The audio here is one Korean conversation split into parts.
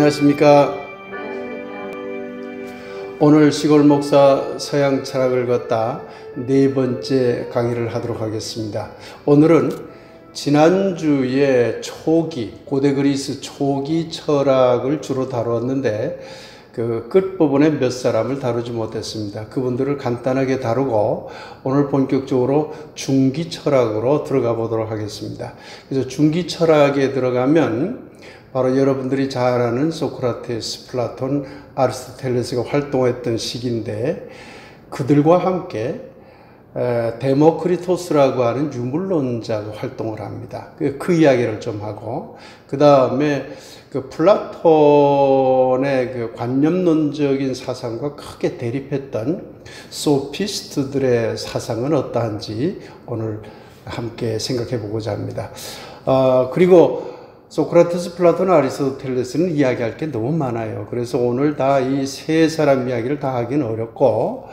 안녕하십니까. 오늘 시골 목사 서양 철학을 걷다 네 번째 강의를 하도록 하겠습니다. 오늘은 지난주에 고대 그리스 초기 철학을 주로 다루었는데 그 끝부분에 몇 사람을 다루지 못했습니다. 그분들을 간단하게 다루고 오늘 본격적으로 중기 철학으로 들어가 보도록 하겠습니다. 그래서 중기 철학에 들어가면 바로 여러분들이 잘 아는 소크라테스, 플라톤, 아리스토텔레스가 활동했던 시기인데 그들과 함께 데모크리토스라고 하는 유물론자가 활동을 합니다. 그 이야기를 좀 하고 그 다음에 그 플라톤의 그 관념론적인 사상과 크게 대립했던 소피스트들의 사상은 어떠한지 오늘 함께 생각해 보고자 합니다. 그리고 소크라테스, 플라톤, 아리스토텔레스는 이야기할 게 너무 많아요. 그래서 오늘 다 이 세 사람 이야기를 다 하기는 어렵고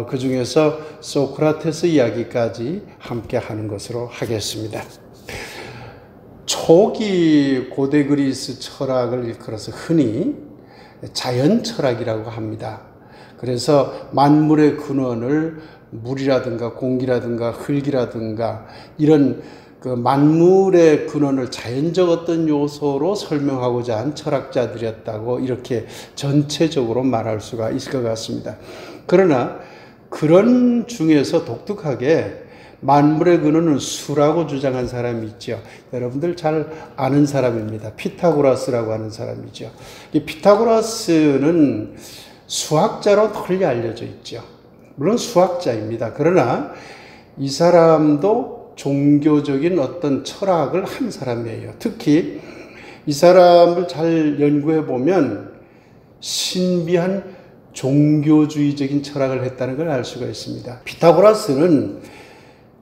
그 중에서 소크라테스 이야기까지 함께 하는 것으로 하겠습니다. 초기 고대 그리스 철학을 일컬어서 흔히 자연 철학이라고 합니다. 그래서 만물의 근원을 물이라든가 공기라든가 흙이라든가 이런 그 만물의 근원을 자연적 어떤 요소로 설명하고자 한 철학자들이었다고 이렇게 전체적으로 말할 수가 있을 것 같습니다. 그러나 그런 중에서 독특하게 만물의 근원은 수라고 주장한 사람이 있죠. 여러분들 잘 아는 사람입니다. 피타고라스라고 하는 사람이죠. 이 피타고라스는 수학자로 널리 알려져 있죠. 물론 수학자입니다. 그러나 이 사람도 종교적인 어떤 철학을 한 사람이에요. 특히 이 사람을 잘 연구해 보면 신비한 종교주의적인 철학을 했다는 걸 알 수가 있습니다. 피타고라스는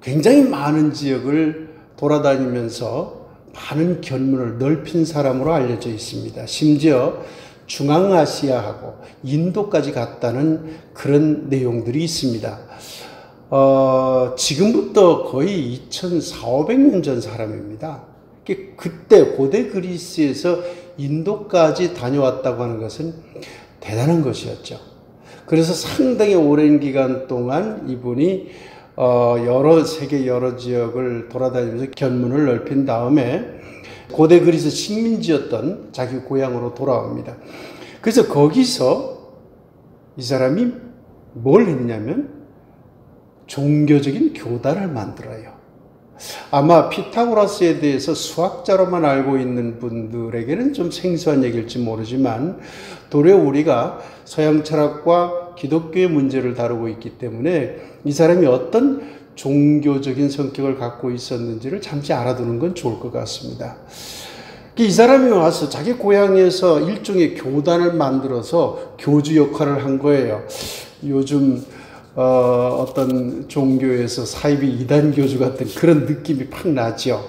굉장히 많은 지역을 돌아다니면서 많은 견문을 넓힌 사람으로 알려져 있습니다. 심지어 중앙아시아하고 인도까지 갔다는 그런 내용들이 있습니다. 지금부터 거의 2400년 전 사람입니다. 그때 고대 그리스에서 인도까지 다녀왔다고 하는 것은 대단한 것이었죠. 그래서 상당히 오랜 기간 동안 이분이 세계 여러 지역을 돌아다니면서 견문을 넓힌 다음에 고대 그리스 식민지였던 자기 고향으로 돌아옵니다. 그래서 거기서 이 사람이 뭘 했냐면 종교적인 교단을 만들어요. 아마 피타고라스에 대해서 수학자로만 알고 있는 분들에게는 좀 생소한 얘기일지 모르지만 도리어 우리가 서양 철학과 기독교의 문제를 다루고 있기 때문에 이 사람이 어떤 종교적인 성격을 갖고 있었는지를 잠시 알아두는 건 좋을 것 같습니다. 이 사람이 와서 자기 고향에서 일종의 교단을 만들어서 교주 역할을 한 거예요. 요즘 어떤 종교에서 사이비 이단 교주 같은 그런 느낌이 팍 나죠.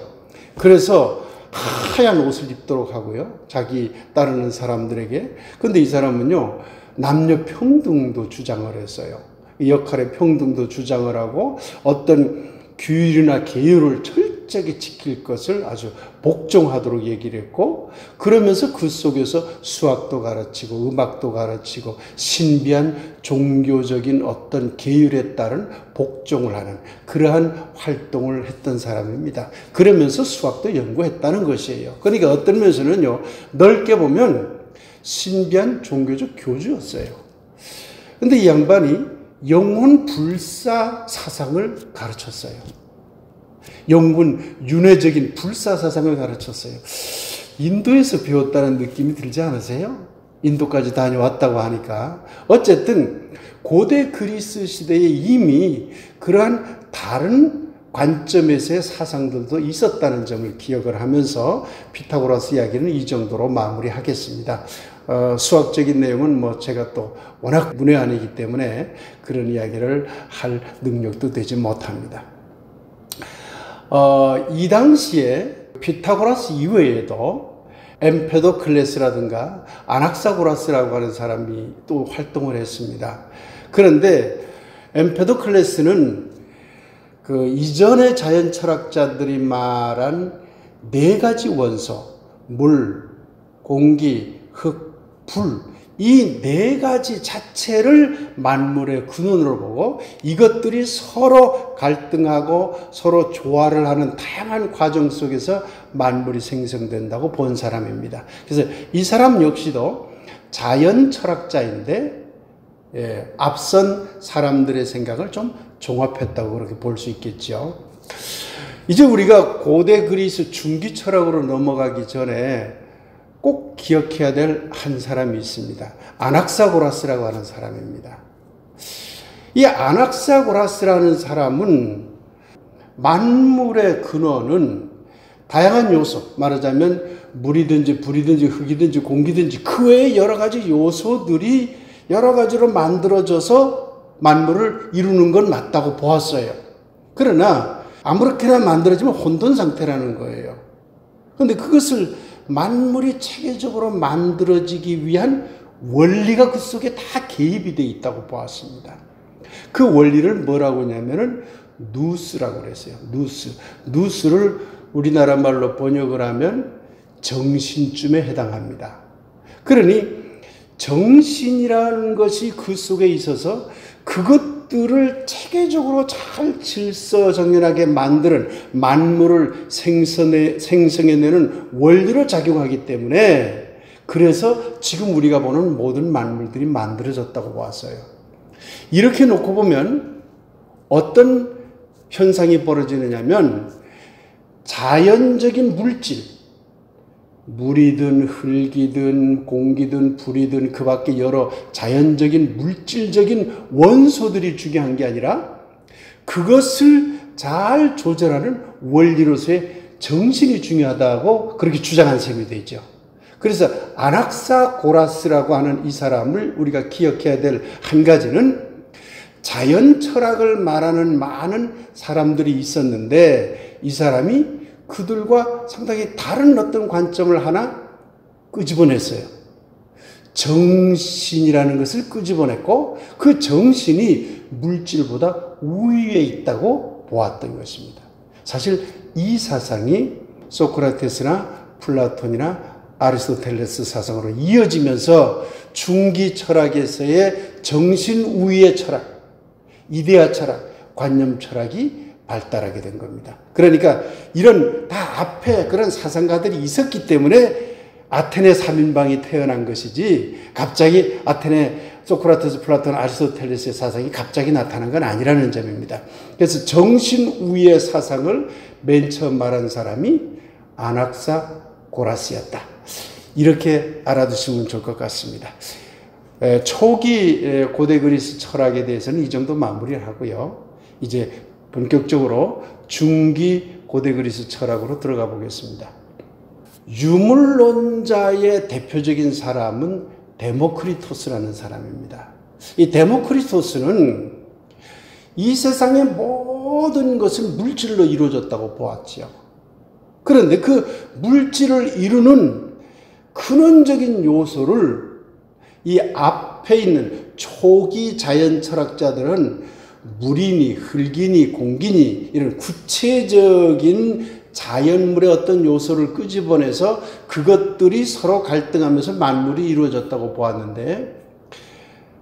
그래서 하얀 옷을 입도록 하고요. 자기 따르는 사람들에게. 근데 이 사람은요, 남녀 평등도 주장을 했어요. 이 역할의 평등도 주장을 하고 어떤 규율이나 계율을 철저하게 지킬 것을 아주 복종하도록 얘기를 했고, 그러면서 그 속에서 수학도 가르치고 음악도 가르치고 신비한 종교적인 어떤 계율에 따른 복종을 하는 그러한 활동을 했던 사람입니다. 그러면서 수학도 연구했다는 것이에요. 그러니까 어떤 면에서는요, 넓게 보면 신비한 종교적 교주였어요. 근데 이 양반이 영혼 불사 사상을 가르쳤어요. 영혼 윤회적인 불사 사상을 가르쳤어요. 인도에서 배웠다는 느낌이 들지 않으세요? 인도까지 다녀왔다고 하니까. 어쨌든 고대 그리스 시대에 이미 그러한 다른 관점에서의 사상들도 있었다는 점을 기억을 하면서 피타고라스 이야기는 이 정도로 마무리하겠습니다. 수학적인 내용은 제가 또 워낙 문외한이기 때문에 그런 이야기를 할 능력도 되지 못합니다. 이 당시에 피타고라스 이외에도 엠페도클레스라든가 아낙사고라스라고 하는 사람이 또 활동을 했습니다. 그런데 엠페도클레스는 그 이전의 자연 철학자들이 말한 네 가지 원소, 물, 공기, 흙, 불, 이 네 가지 자체를 만물의 근원으로 보고 이것들이 서로 갈등하고 서로 조화를 하는 다양한 과정 속에서 만물이 생성된다고 본 사람입니다. 그래서 이 사람 역시도 자연 철학자인데 앞선 사람들의 생각을 좀 종합했다고 그렇게 볼 수 있겠죠. 이제 우리가 고대 그리스 중기 철학으로 넘어가기 전에 꼭 기억해야 될 한 사람이 있습니다. 아낙사고라스라고 하는 사람입니다. 이 아낙사고라스라는 사람은 만물의 근원은 다양한 요소, 말하자면 물이든지 불이든지 흙이든지 공기든지 그 외의 여러 가지 요소들이 여러 가지로 만들어져서 만물을 이루는 건 맞다고 보았어요. 그러나 아무렇게나 만들어지면 혼돈 상태라는 거예요. 그런데 그것을 만물이 체계적으로 만들어지기 위한 원리가 그 속에 다 개입이 되어 있다고 보았습니다. 그 원리를 뭐라고 하냐면은 누스라고 그랬어요. 누스를 우리나라 말로 번역을 하면 정신쯤에 해당합니다. 그러니 정신이라는 것이 그 속에 있어서 그것들을 체계적으로 잘 질서정연하게 만드는 만물을 생성해내는 원리로 작용하기 때문에 그래서 지금 우리가 보는 모든 만물들이 만들어졌다고 보았어요. 이렇게 놓고 보면 어떤 현상이 벌어지느냐면 자연적인 물질, 물이든 흙이든 공기든 불이든 그 밖에 여러 자연적인 물질적인 원소들이 중요한 게 아니라 그것을 잘 조절하는 원리로서의 정신이 중요하다고 그렇게 주장한 셈이 되죠. 그래서 아낙사고라스라고 하는 이 사람을 우리가 기억해야 될 한 가지는 자연 철학을 말하는 많은 사람들이 있었는데 이 사람이 그들과 상당히 다른 어떤 관점을 하나 끄집어냈어요. 정신이라는 것을 끄집어냈고 그 정신이 물질보다 우위에 있다고 보았던 것입니다. 사실 이 사상이 소크라테스나 플라톤이나 아리스토텔레스 사상으로 이어지면서 중기 철학에서의 정신 우위의 철학, 이데아 철학, 관념 철학이 발달하게 된 겁니다. 그러니까 이런 다 앞에 그런 사상가들이 있었기 때문에 아테네 3인방이 태어난 것이지 갑자기 아테네 소크라테스, 플라톤, 아리스토텔레스의 사상이 갑자기 나타난 건 아니라는 점입니다. 그래서 정신 우위의 사상을 맨 처음 말한 사람이 아낙사고라스였다. 이렇게 알아두시면 좋을 것 같습니다. 초기 고대 그리스 철학에 대해서는 이 정도 마무리를 하고요. 이제 본격적으로 중기 고대 그리스 철학으로 들어가 보겠습니다. 유물론자의 대표적인 사람은 데모크리토스라는 사람입니다. 이 데모크리토스는 이 세상의 모든 것은 물질로 이루어졌다고 보았지요. 그런데 그 물질을 이루는 근원적인 요소를 이 앞에 있는 초기 자연 철학자들은 물이니 흙이니 공기니 이런 구체적인 자연물의 어떤 요소를 끄집어내서 그것들이 서로 갈등하면서 만물이 이루어졌다고 보았는데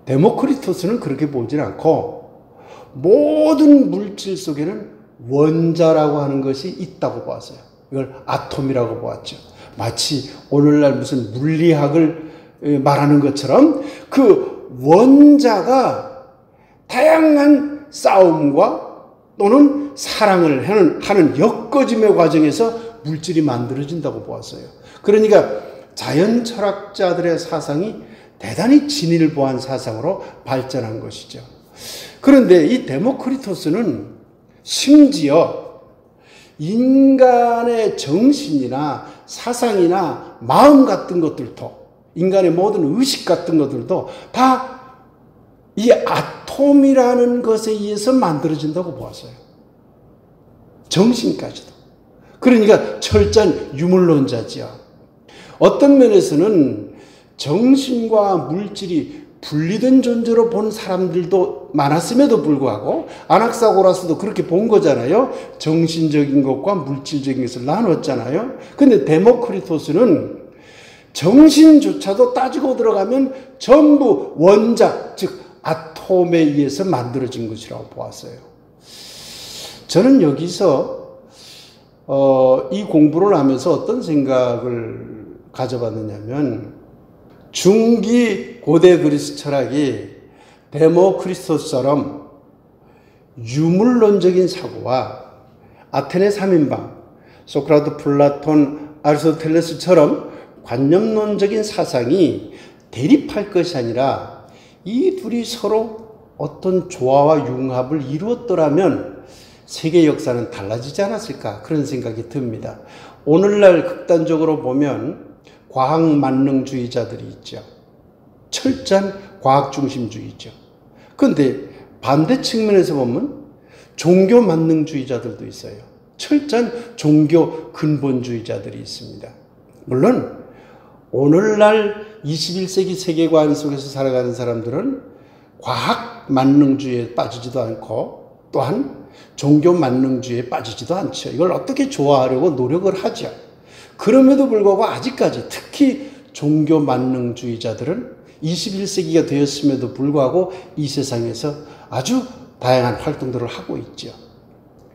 데모크리토스는 그렇게 보질 않고 모든 물질 속에는 원자라고 하는 것이 있다고 보았어요. 이걸 아톰이라고 보았죠. 마치 오늘날 무슨 물리학을 말하는 것처럼 그 원자가 다양한 싸움과 또는 사랑을 하는 엮어짐의 과정에서 물질이 만들어진다고 보았어요. 그러니까 자연 철학자들의 사상이 대단히 진일보한 사상으로 발전한 것이죠. 그런데 이 데모크리토스는 심지어 인간의 정신이나 사상이나 마음 같은 것들도 인간의 모든 의식 같은 것들도 다 이 아톰이라는 것에 의해서 만들어진다고 보았어요. 정신까지도. 그러니까 철저한 유물론자지요. 어떤 면에서는 정신과 물질이 분리된 존재로 본 사람들도 많았음에도 불구하고 아낙사고라스도 그렇게 본 거잖아요. 정신적인 것과 물질적인 것을 나눴잖아요. 근데 데모크리토스는 정신조차도 따지고 들어가면 전부 원자, 즉 아톰에 의해서 만들어진 것이라고 보았어요. 저는 여기서 이 공부를 하면서 어떤 생각을 가져봤느냐면, 중기 고대 그리스 철학이 데모크리토스처럼 유물론적인 사고와 아테네 3인방, 소크라테, 플라톤, 아리스토텔레스처럼 관념론적인 사상이 대립할 것이 아니라 이 둘이 서로 어떤 조화와 융합을 이루었더라면 세계 역사는 달라지지 않았을까, 그런 생각이 듭니다. 오늘날 극단적으로 보면 과학 만능주의자들이 있죠. 철저한 과학 중심주의죠. 그런데 반대 측면에서 보면 종교 만능주의자들도 있어요. 철저한 종교 근본주의자들이 있습니다. 물론 오늘날 21세기 세계관 속에서 살아가는 사람들은 과학 만능주의에 빠지지도 않고 또한 종교 만능주의에 빠지지도 않죠. 이걸 어떻게 조화하려고 노력을 하죠. 그럼에도 불구하고 아직까지 특히 종교 만능주의자들은 21세기가 되었음에도 불구하고 이 세상에서 아주 다양한 활동들을 하고 있죠.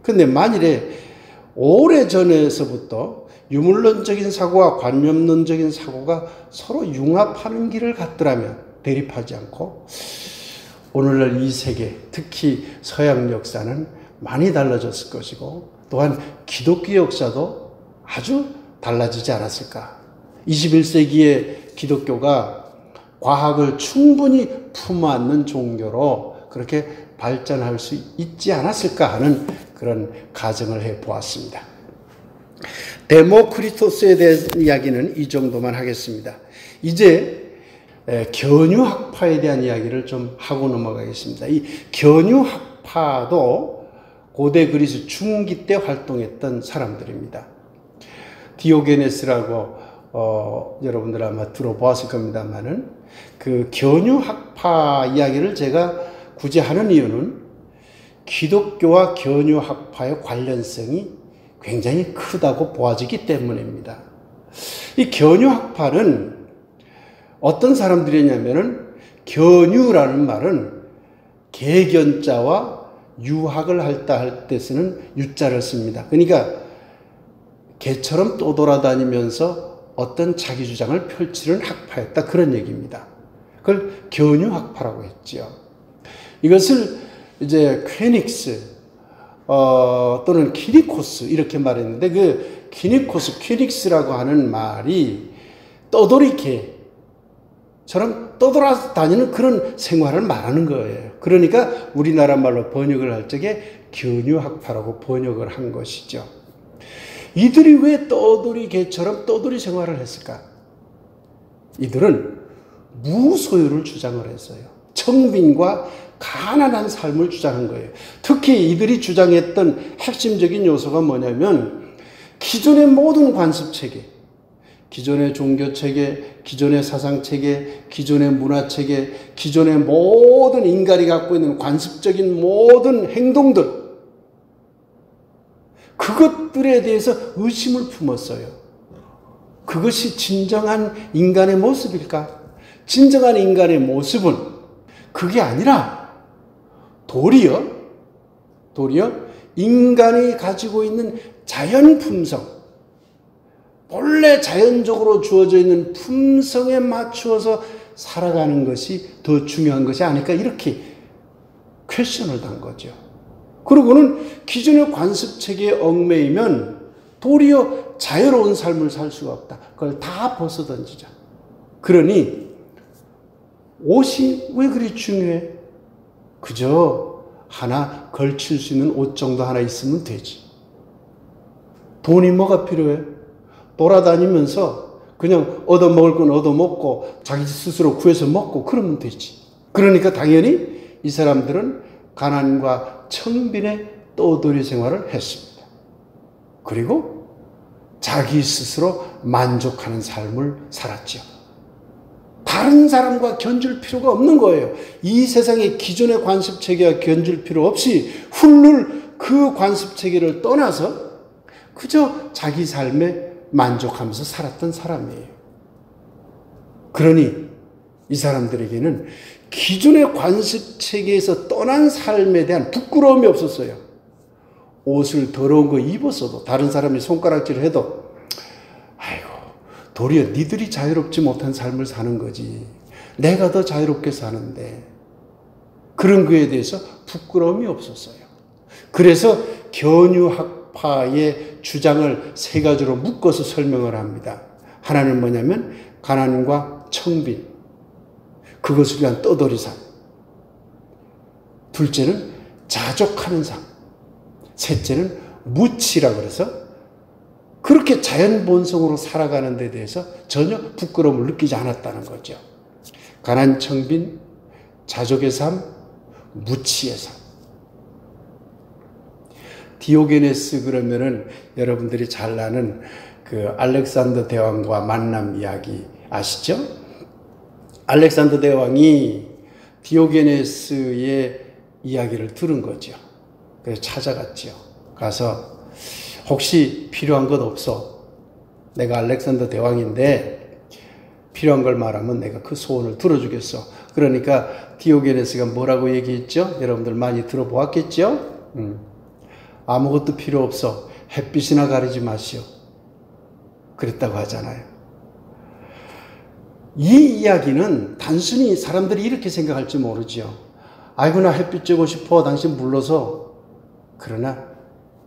그런데 만일에 오래전에서부터 유물론적인 사고와 관념론적인 사고가 서로 융합하는 길을 갔더라면, 대립하지 않고, 오늘날 이 세계, 특히 서양 역사는 많이 달라졌을 것이고, 또한 기독교 역사도 아주 달라지지 않았을까. 21세기의 기독교가 과학을 충분히 품어안는 종교로 그렇게 발전할 수 있지 않았을까 하는 그런 가정을 해보았습니다. 데모크리토스에 대한 이야기는 이 정도만 하겠습니다. 이제 견유학파에 대한 이야기를 좀 하고 넘어가겠습니다. 이 견유학파도 고대 그리스 중기 때 활동했던 사람들입니다. 디오게네스라고 여러분들 아마 들어보았을 겁니다만은, 그 견유학파 이야기를 제가 굳이 하는 이유는 기독교와 견유학파의 관련성이 굉장히 크다고 보아지기 때문입니다. 이 견유학파는 어떤 사람들이냐면은, 견유라는 말은 개견자와 유학을 할 때 쓰는 유자를 씁니다. 그러니까 개처럼 떠돌아다니면서 어떤 자기 주장을 펼치는 학파였다, 그런 얘기입니다. 그걸 견유학파라고 했지요. 이것을 이제 퀘닉스 또는 키니코스 이렇게 말했는데, 그 키니코스, 퀘닉스라고 하는 말이 떠돌이 개처럼 떠돌아다니는 그런 생활을 말하는 거예요. 그러니까 우리나라 말로 번역을 할 적에 견유학파라고 번역을 한 것이죠. 이들이 왜 떠돌이 개처럼 떠돌이 생활을 했을까? 이들은 무소유를 주장을 했어요. 청빈과 가난한 삶을 주장한 거예요. 특히 이들이 주장했던 핵심적인 요소가 뭐냐면, 기존의 모든 관습체계, 기존의 종교체계, 기존의 사상체계, 기존의 문화체계, 기존의 모든 인간이 갖고 있는 관습적인 모든 행동들, 그것들에 대해서 의심을 품었어요. 그것이 진정한 인간의 모습일까? 진정한 인간의 모습은 그게 아니라 도리어 인간이 가지고 있는 자연 품성, 본래 자연적으로 주어져 있는 품성에 맞추어서 살아가는 것이 더 중요한 것이 아닐까, 이렇게 퀘션을 단 거죠. 그리고는 기존의 관습체계에 얽매이면 도리어 자유로운 삶을 살 수가 없다. 그걸 다 벗어던지자. 그러니 옷이 왜 그리 중요해? 그저 하나 걸칠 수 있는 옷 정도 하나 있으면 되지. 돈이 뭐가 필요해? 돌아다니면서 그냥 얻어먹을 건 얻어먹고 자기 스스로 구해서 먹고 그러면 되지. 그러니까 당연히 이 사람들은 가난과 청빈의 떠돌이 생활을 했습니다. 그리고 자기 스스로 만족하는 삶을 살았죠. 다른 사람과 견줄 필요가 없는 거예요. 이 세상의 기존의 관습체계와 견줄 필요 없이 훌훌 그 관습체계를 떠나서 그저 자기 삶에 만족하면서 살았던 사람이에요. 그러니 이 사람들에게는 기존의 관습 체계에서 떠난 삶에 대한 부끄러움이 없었어요. 옷을 더러운 거 입었어도 다른 사람이 손가락질을 해도 아이고 도리어 니들이 자유롭지 못한 삶을 사는 거지. 내가 더 자유롭게 사는데. 그런 거에 대해서 부끄러움이 없었어요. 그래서 견유학파의 주장을 세 가지로 묶어서 설명을 합니다. 하나는 뭐냐면 가난과 청빈, 그것을 위한 떠돌이 삶. 둘째는 자족하는 삶. 셋째는 무치라 그래서 그렇게 자연 본성으로 살아가는 데 대해서 전혀 부끄러움을 느끼지 않았다는 거죠. 가난, 청빈, 자족의 삶, 무치의 삶. 디오게네스 그러면은 여러분들이 잘 아는 그 알렉산더 대왕과 만남 이야기 아시죠? 알렉산더 대왕이 디오게네스의 이야기를 들은 거죠. 그래서 찾아갔죠. 가서 혹시 필요한 것 없어? 내가 알렉산더 대왕인데 필요한 걸 말하면 내가 그 소원을 들어주겠어. 그러니까 디오게네스가 뭐라고 얘기했죠? 여러분들 많이 들어보았겠죠? 아무것도 필요 없어. 햇빛이나 가리지 마시오. 그랬다고 하잖아요. 이 이야기는 단순히 사람들이 이렇게 생각할지 모르죠. 아이고 나 햇빛 쬐고 싶어. 당신 불러서. 그러나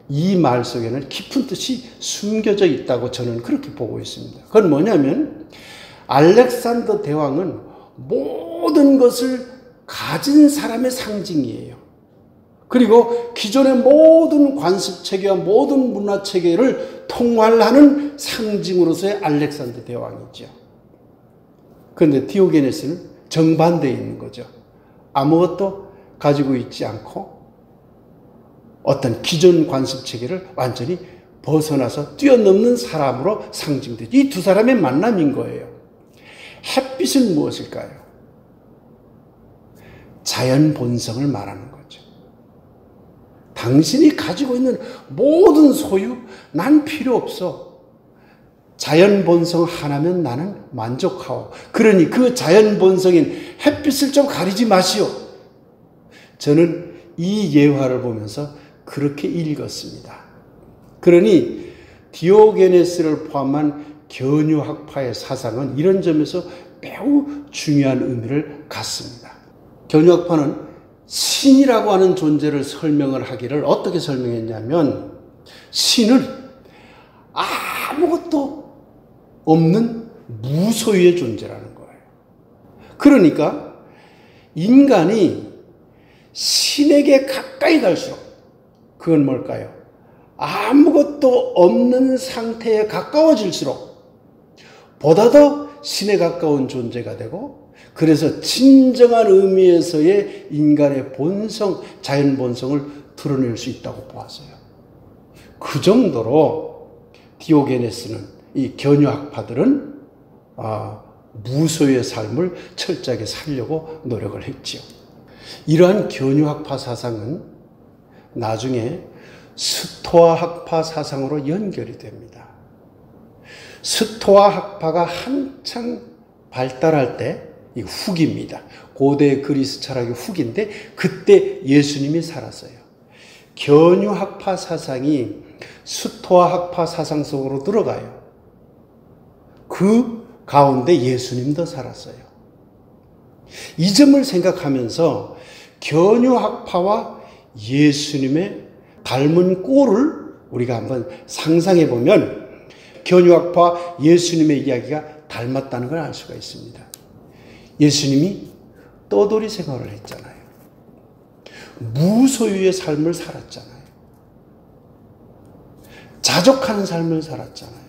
이 말 속에는 깊은 뜻이 숨겨져 있다고 저는 그렇게 보고 있습니다. 그건 뭐냐면 알렉산더 대왕은 모든 것을 가진 사람의 상징이에요. 그리고 기존의 모든 관습체계와 모든 문화체계를 통할하는 상징으로서의 알렉산더 대왕이죠. 그런데 디오게네스는 정반대에 있는 거죠. 아무것도 가지고 있지 않고 어떤 기존 관습체계를 완전히 벗어나서 뛰어넘는 사람으로 상징되죠. 이 두 사람의 만남인 거예요. 햇빛은 무엇일까요? 자연 본성을 말하는 거죠. 당신이 가지고 있는 모든 소유, 난 필요 없어. 자연 본성 하나면 나는 만족하오. 그러니 그 자연 본성인 햇빛을 좀 가리지 마시오. 저는 이 예화를 보면서 그렇게 읽었습니다. 그러니 디오게네스를 포함한 견유학파의 사상은 이런 점에서 매우 중요한 의미를 갖습니다. 견유학파는 신이라고 하는 존재를 설명을 하기를 어떻게 설명했냐면 신은 아무것도 없는 무소유의 존재라는 거예요. 그러니까 인간이 신에게 가까이 갈수록 그건 뭘까요? 아무것도 없는 상태에 가까워질수록 보다 더 신에 가까운 존재가 되고 그래서 진정한 의미에서의 인간의 본성, 자연 본성을 드러낼 수 있다고 보았어요. 그 정도로 디오게네스는 이 견유학파들은 무소유의 삶을 철저하게 살려고 노력을 했지요. 이러한 견유학파 사상은 나중에 스토아학파 사상으로 연결이 됩니다. 스토아학파가 한창 발달할 때 이 후기입니다. 고대 그리스 철학의 후기인데 그때 예수님이 살았어요. 견유학파 사상이 스토아학파 사상 속으로 들어가요. 그 가운데 예수님도 살았어요. 이 점을 생각하면서 견유학파와 예수님의 닮은 꼴을 우리가 한번 상상해 보면 견유학파 예수님의 이야기가 닮았다는 걸 알 수가 있습니다. 예수님이 떠돌이 생활을 했잖아요. 무소유의 삶을 살았잖아요. 자족하는 삶을 살았잖아요.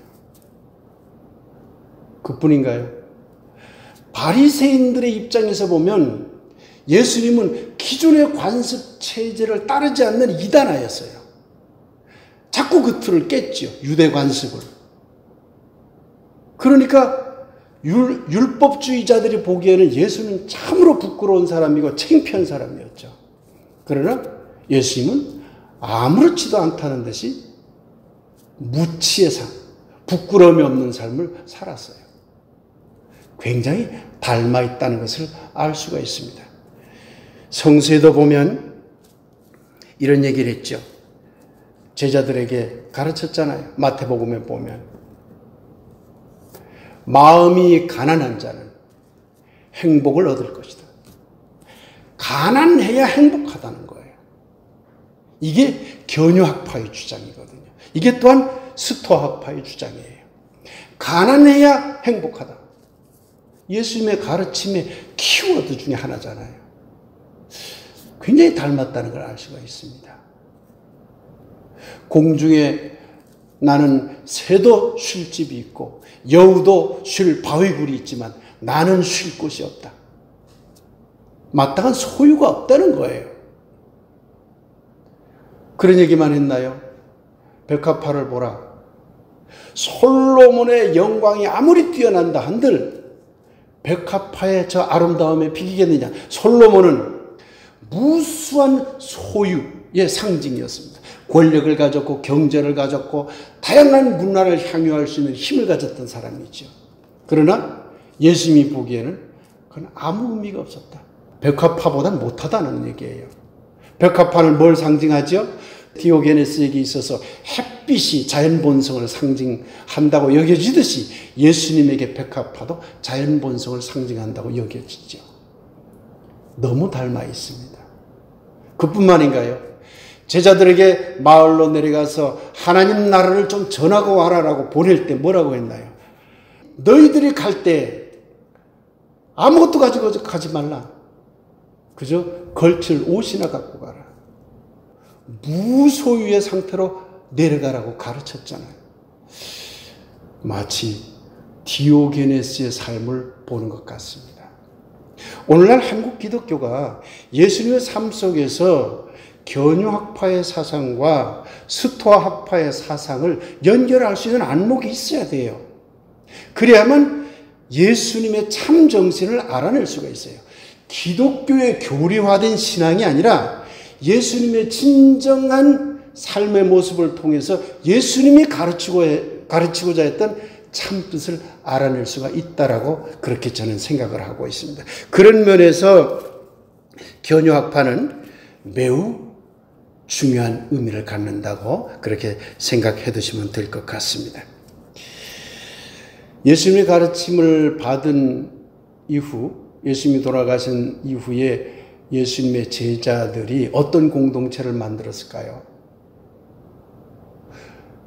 그뿐인가요? 바리새인들의 입장에서 보면 예수님은 기존의 관습 체제를 따르지 않는 이단아였어요. 자꾸 그 틀을 깼죠. 유대 관습을. 그러니까 율법주의자들이 보기에는 예수는 참으로 부끄러운 사람이고 창피한 사람이었죠. 그러나 예수님은 아무렇지도 않다는 듯이 무치의 삶, 부끄러움이 없는 삶을 살았어요. 굉장히 닮아 있다는 것을 알 수가 있습니다. 성서에도 보면 이런 얘기를 했죠. 제자들에게 가르쳤잖아요. 마태복음에 보면 마음이 가난한 자는 행복을 얻을 것이다. 가난해야 행복하다는 거예요. 이게 견유학파의 주장이거든요. 이게 또한 스토아학파의 주장이에요. 가난해야 행복하다. 예수님의 가르침의 키워드 중에 하나잖아요. 굉장히 닮았다는 걸 알 수가 있습니다. 공중에 나는 새도 쉴 집이 있고 여우도 쉴 바위굴이 있지만 나는 쉴 곳이 없다. 마땅한 소유가 없다는 거예요. 그런 얘기만 했나요? 백합화를 보라. 솔로몬의 영광이 아무리 뛰어난다 한들 백합화의 저 아름다움에 비기겠느냐. 솔로몬은 무수한 소유의 상징이었습니다. 권력을 가졌고 경제를 가졌고 다양한 문화를 향유할 수 있는 힘을 가졌던 사람이죠. 그러나 예수님이 보기에는 그건 아무 의미가 없었다. 백합화보다는 못하다는 얘기예요. 백합화는 뭘 상징하죠? 디오게네스에게 있어서 햇빛이 자연 본성을 상징한다고 여겨지듯이 예수님에게 백합화도 자연 본성을 상징한다고 여겨지죠. 너무 닮아 있습니다. 그뿐만인가요? 제자들에게 마을로 내려가서 하나님 나라를 좀 전하고 와라라고 보낼 때 뭐라고 했나요? 너희들이 갈 때 아무것도 가지고 가지 말라. 그저 걸칠 옷이나 갖고 가라. 무소유의 상태로 내려가라고 가르쳤잖아요. 마치 디오게네스의 삶을 보는 것 같습니다. 오늘날 한국 기독교가 예수님의 삶 속에서 견유학파의 사상과 스토아학파의 사상을 연결할 수 있는 안목이 있어야 돼요. 그래야만 예수님의 참 정신을 알아낼 수가 있어요. 기독교의 교리화된 신앙이 아니라 예수님의 진정한 삶의 모습을 통해서 예수님이 가르치고자 했던 참 뜻을 알아낼 수가 있다라고 그렇게 저는 생각을 하고 있습니다. 그런 면에서 견유학파는 매우 중요한 의미를 갖는다고 그렇게 생각해 두시면 될 것 같습니다. 예수님의 가르침을 받은 이후, 예수님이 돌아가신 이후에 예수님의 제자들이 어떤 공동체를 만들었을까요?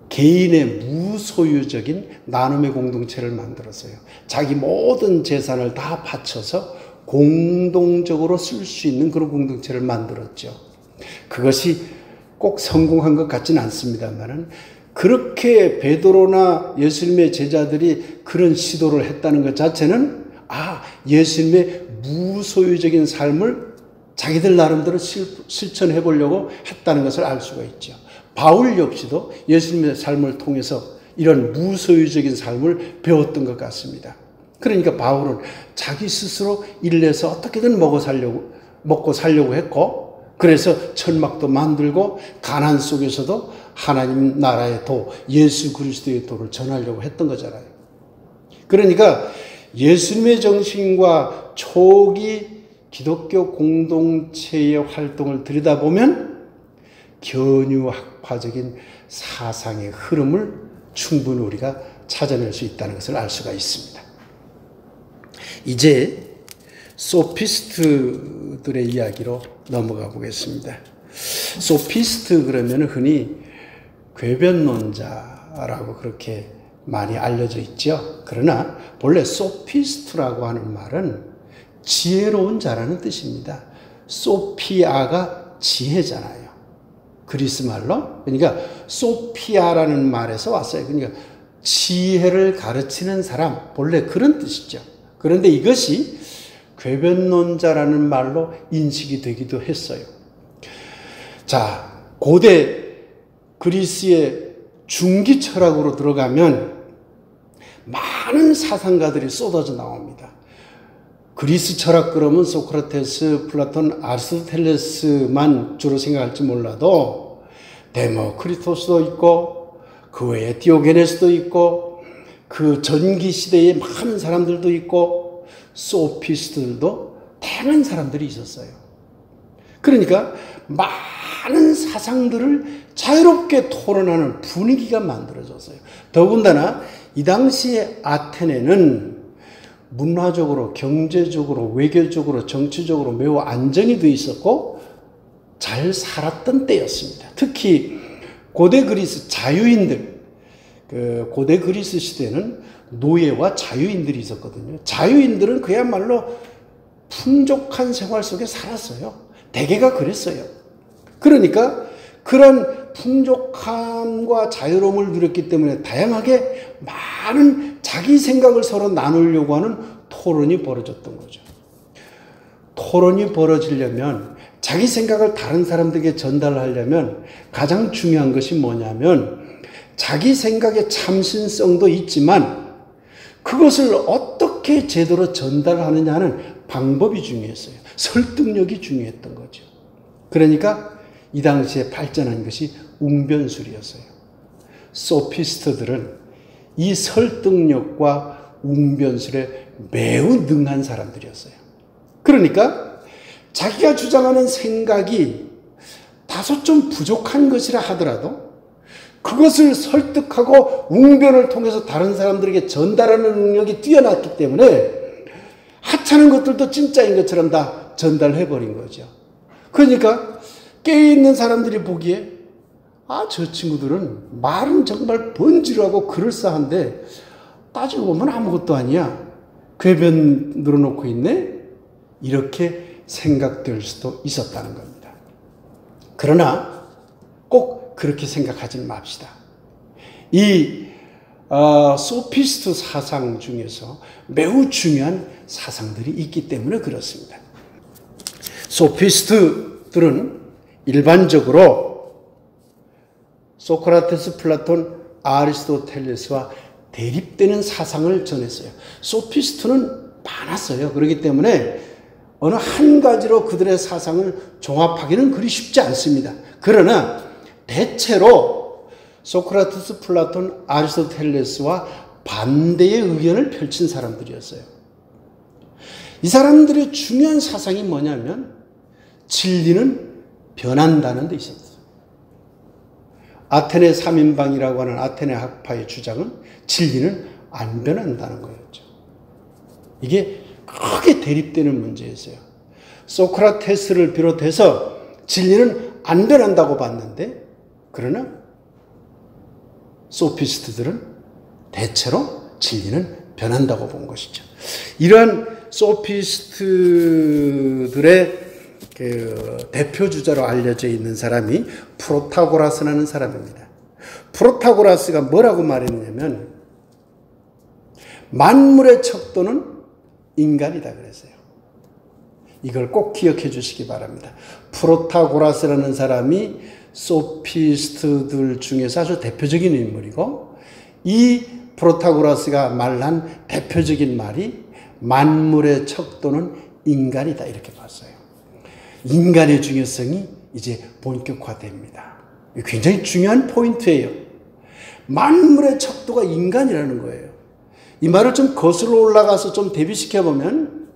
개인의 무소유적인 나눔의 공동체를 만들었어요. 자기 모든 재산을 다 바쳐서 공동적으로 쓸 수 있는 그런 공동체를 만들었죠. 그것이 꼭 성공한 것 같지는 않습니다만 그렇게 베드로나 예수님의 제자들이 그런 시도를 했다는 것 자체는 예수님의 무소유적인 삶을 자기들 나름대로 실천해 보려고 했다는 것을 알 수가 있죠. 바울 역시도 예수님의 삶을 통해서 이런 무소유적인 삶을 배웠던 것 같습니다. 그러니까 바울은 자기 스스로 일내서 어떻게든 먹고 살려고 했고, 그래서 천막도 만들고 가난 속에서도 하나님 나라의 도, 예수 그리스도의 도를 전하려고 했던 거잖아요. 그러니까 예수님의 정신과 초기 기독교 공동체의 활동을 들여다보면 견유학파적인 사상의 흐름을 충분히 우리가 찾아낼 수 있다는 것을 알 수가 있습니다. 이제 소피스트들의 이야기로 넘어가 보겠습니다. 소피스트 그러면 흔히 궤변론자라고 그렇게 많이 알려져 있죠. 그러나 본래 소피스트라고 하는 말은 지혜로운 자라는 뜻입니다. 소피아가 지혜잖아요. 그리스 말로. 그러니까 소피아라는 말에서 왔어요. 그러니까 지혜를 가르치는 사람, 본래 그런 뜻이죠. 그런데 이것이 궤변론자라는 말로 인식이 되기도 했어요. 자, 고대 그리스의 중기 철학으로 들어가면 많은 사상가들이 쏟아져 나옵니다. 그리스 철학 그러면 소크라테스, 플라톤, 아리스토텔레스만 주로 생각할지 몰라도 데모크리토스도 있고 그 외에 디오게네스도 있고 그 전기 시대에 많은 사람들도 있고 소피스트들도 다양한 사람들이 있었어요. 그러니까 많은 사상들을 자유롭게 토론하는 분위기가 만들어졌어요. 더군다나 이 당시에 아테네는 문화적으로, 경제적으로, 외교적으로, 정치적으로 매우 안정이 되어 있었고 잘 살았던 때였습니다. 특히 고대 그리스 자유인들, 고대 그리스 시대는 노예와 자유인들이 있었거든요. 자유인들은 그야말로 풍족한 생활 속에 살았어요. 대개가 그랬어요. 그러니까 그런 풍족함과 자유로움을 누렸기 때문에 다양하게 많은 자기 생각을 서로 나누려고 하는 토론이 벌어졌던 거죠. 토론이 벌어지려면, 자기 생각을 다른 사람들에게 전달하려면 가장 중요한 것이 뭐냐면 자기 생각의 참신성도 있지만 그것을 어떻게 제대로 전달하느냐 하는 방법이 중요했어요. 설득력이 중요했던 거죠. 그러니까 이 당시에 발전한 것이 웅변술이었어요. 소피스트들은 이 설득력과 웅변술에 매우 능한 사람들이었어요. 그러니까 자기가 주장하는 생각이 다소 좀 부족한 것이라 하더라도 그것을 설득하고 웅변을 통해서 다른 사람들에게 전달하는 능력이 뛰어났기 때문에 하찮은 것들도 진짜인 것처럼 다 전달해버린 거죠. 그러니까 깨어있는 사람들이 보기에 저 친구들은 말은 정말 번지르하고 그럴싸한데 따지고 보면 아무것도 아니야. 궤변 늘어놓고 있네? 이렇게 생각될 수도 있었다는 겁니다. 그러나 꼭 그렇게 생각하지 맙시다. 이 소피스트 사상 중에서 매우 중요한 사상들이 있기 때문에 그렇습니다. 소피스트들은 일반적으로 소크라테스, 플라톤, 아리스토텔레스와 대립되는 사상을 전했어요. 소피스트는 많았어요. 그렇기 때문에 어느 한 가지로 그들의 사상을 종합하기는 그리 쉽지 않습니다. 그러나 대체로 소크라테스, 플라톤, 아리스토텔레스와 반대의 의견을 펼친 사람들이었어요. 이 사람들의 중요한 사상이 뭐냐면 진리는 변한다는 데 있었어요. 아테네 3인방이라고 하는 아테네 학파의 주장은 진리는 안 변한다는 거였죠. 이게 크게 대립되는 문제였어요. 소크라테스를 비롯해서 진리는 안 변한다고 봤는데, 그러나 소피스트들은 대체로 진리는 변한다고 본 것이죠. 이러한 소피스트들의 대표 주자로 알려져 있는 사람이 프로타고라스라는 사람입니다. 프로타고라스가 뭐라고 말했냐면 만물의 척도는 인간이다 그랬어요. 이걸 꼭 기억해 주시기 바랍니다. 프로타고라스라는 사람이 소피스트들 중에서 아주 대표적인 인물이고, 이 프로타고라스가 말한 대표적인 말이 만물의 척도는 인간이다 이렇게 봤어요. 인간의 중요성이 이제 본격화됩니다. 굉장히 중요한 포인트예요. 만물의 척도가 인간이라는 거예요. 이 말을 좀 거슬러 올라가서 좀 대비시켜보면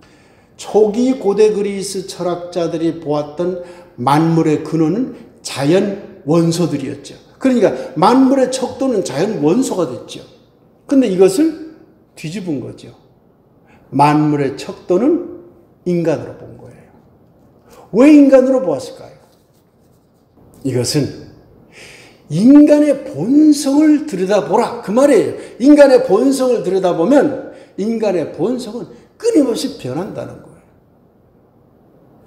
초기 고대 그리스 철학자들이 보았던 만물의 근원은 자연 원소들이었죠. 그러니까 만물의 척도는 자연 원소가 됐죠. 근데 이것을 뒤집은 거죠. 만물의 척도는 인간으로 본 거예요. 왜 인간으로 보았을까요? 이것은 인간의 본성을 들여다보라 그 말이에요. 인간의 본성을 들여다보면 인간의 본성은 끊임없이 변한다는 거예요.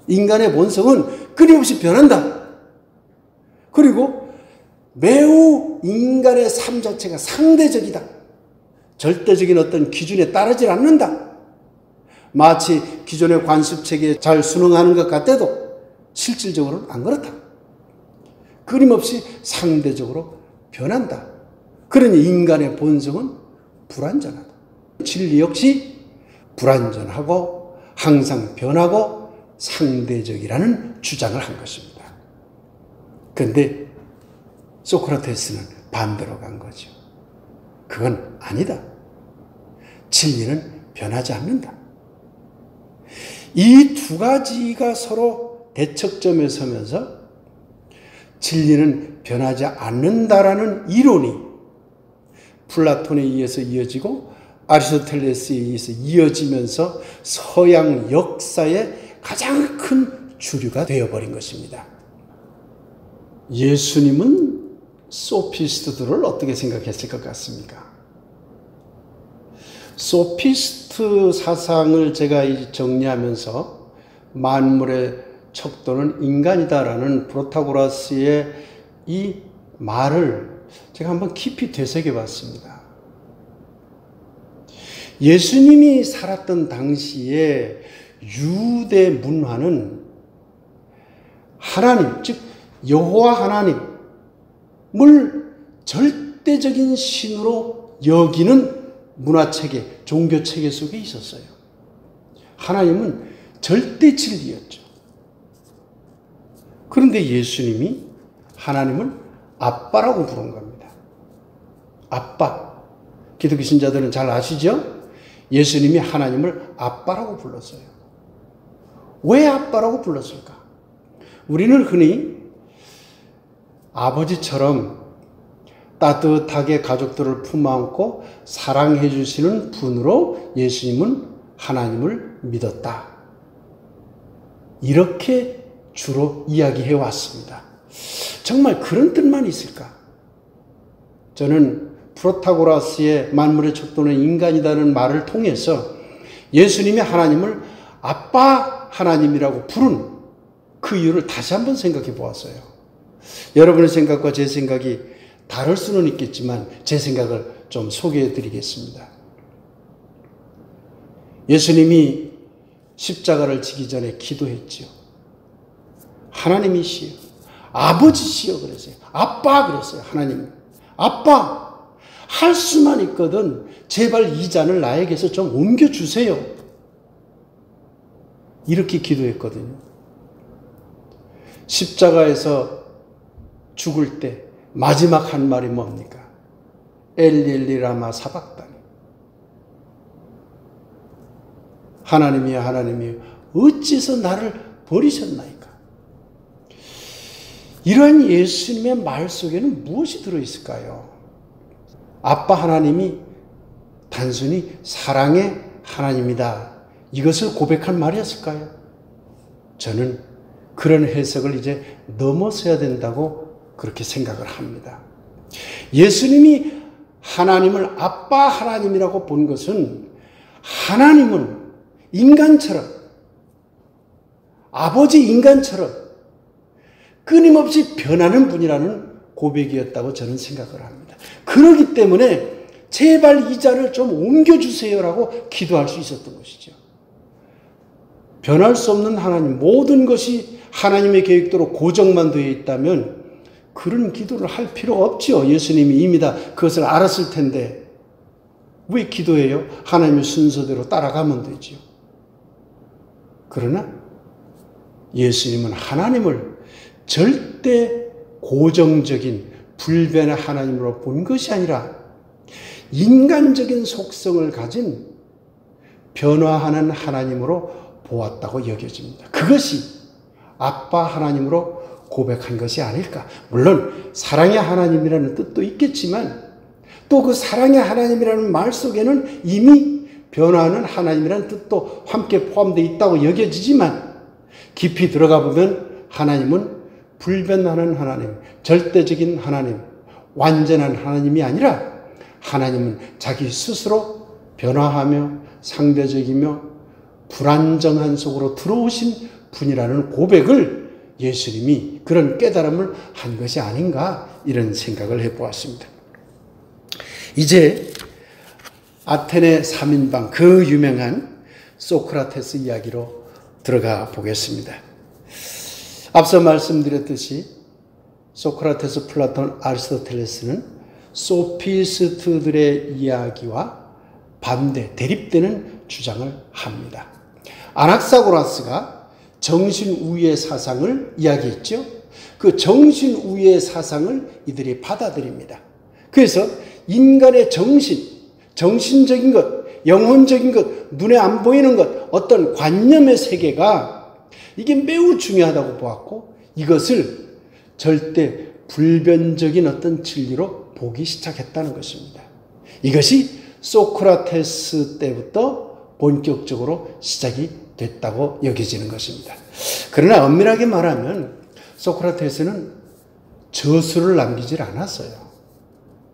인간의 본성은 끊임없이 변한다. 그리고 매우 인간의 삶 자체가 상대적이다. 절대적인 어떤 기준에 따르지 않는다. 마치 기존의 관습체계에 잘 순응하는 것 같아도 실질적으로는 안 그렇다. 끊임없이 상대적으로 변한다. 그러니 인간의 본성은 불완전하다. 진리 역시 불완전하고 항상 변하고 상대적이라는 주장을 한 것입니다. 그런데 소크라테스는 반대로 간 거죠. 그건 아니다. 진리는 변하지 않는다. 이 두 가지가 서로 대척점에 서면서 진리는 변하지 않는다라는 이론이 플라톤에 의해서 이어지고 아리스토텔레스에 의해서 이어지면서 서양 역사의 가장 큰 주류가 되어버린 것입니다. 예수님은 소피스트들을 어떻게 생각했을 것 같습니까? 소피스트 사상을 제가 정리하면서 만물의 척도는 인간이다라는 프로타고라스의 이 말을 제가 한번 깊이 되새겨 봤습니다. 예수님이 살았던 당시에 유대 문화는 하나님, 즉 여호와 하나님을 절대적인 신으로 여기는 문화체계, 종교체계 속에 있었어요. 하나님은 절대 진리였죠. 그런데 예수님이 하나님을 아빠라고 부른 겁니다. 아빠. 기독교 신자들은 잘 아시죠? 예수님이 하나님을 아빠라고 불렀어요. 왜 아빠라고 불렀을까? 우리는 흔히 아버지처럼 따뜻하게 가족들을 품어안고 사랑해 주시는 분으로 예수님은 하나님을 믿었다. 이렇게 주로 이야기해 왔습니다. 정말 그런 뜻만 있을까? 저는 프로타고라스의 만물의 척도는 인간이라는 말을 통해서 예수님이 하나님을 아빠 하나님이라고 부른 그 이유를 다시 한번 생각해 보았어요. 여러분의 생각과 제 생각이 다를 수는 있겠지만 제 생각을 좀 소개해 드리겠습니다. 예수님이 십자가를 지기 전에 기도했지요. 하나님이시여, 아버지시여 그랬어요. 아빠 그랬어요. 하나님. 아빠, 할 수만 있거든 제발 이 잔을 나에게서 좀 옮겨주세요. 이렇게 기도했거든요. 십자가에서 죽을 때 마지막 한 말이 뭡니까? 엘리 라마 사박다니. 하나님이여 하나님이여 어찌서 나를 버리셨나이까? 이러한 예수님의 말 속에는 무엇이 들어있을까요? 아빠 하나님이 단순히 사랑의 하나님이다. 이것을 고백한 말이었을까요? 저는 그런 해석을 이제 넘어서야 된다고 그렇게 생각을 합니다. 예수님이 하나님을 아빠 하나님이라고 본 것은 하나님은 인간처럼, 아버지 인간처럼 끊임없이 변하는 분이라는 고백이었다고 저는 생각을 합니다. 그렇기 때문에 제발 이 잔을 좀 옮겨주세요라고 기도할 수 있었던 것이죠. 변할 수 없는 하나님, 모든 것이 하나님의 계획대로 고정만 되어 있다면 그런 기도를 할 필요가 없죠. 예수님이 이미 다 그것을 알았을 텐데 왜 기도해요? 하나님의 순서대로 따라가면 되죠. 그러나 예수님은 하나님을 절대 고정적인 불변의 하나님으로 본 것이 아니라 인간적인 속성을 가진 변화하는 하나님으로 보았다고 여겨집니다. 그것이 아빠 하나님으로 고백한 것이 아닐까. 물론 사랑의 하나님이라는 뜻도 있겠지만 또 그 사랑의 하나님이라는 말 속에는 이미 변화하는 하나님이라는 뜻도 함께 포함되어 있다고 여겨지지만 깊이 들어가 보면 하나님은 불변하는 하나님, 절대적인 하나님, 완전한 하나님이 아니라 하나님은 자기 스스로 변화하며 상대적이며 불안정한 속으로 들어오신 분이라는 고백을 예수님이 그런 깨달음을 한 것이 아닌가 이런 생각을 해보았습니다. 이제 아테네 3인방 그 유명한 소크라테스 이야기로 들어가 보겠습니다. 앞서 말씀드렸듯이 소크라테스, 플라톤, 아리스토텔레스는 소피스트들의 이야기와 반대, 대립되는 주장을 합니다. 아낙사고라스가 정신우유의 사상을 이야기했죠. 그 정신우유의 사상을 이들이 받아들입니다. 그래서 인간의 정신적인 것, 영혼적인 것, 눈에 안 보이는 것, 어떤 관념의 세계가 이게 매우 중요하다고 보았고 이것을 절대 불변적인 어떤 진리로 보기 시작했다는 것입니다. 이것이 소크라테스 때부터 본격적으로 시작이 됐다고 여겨지는 것입니다. 그러나 엄밀하게 말하면 소크라테스는 저술을 남기질 않았어요.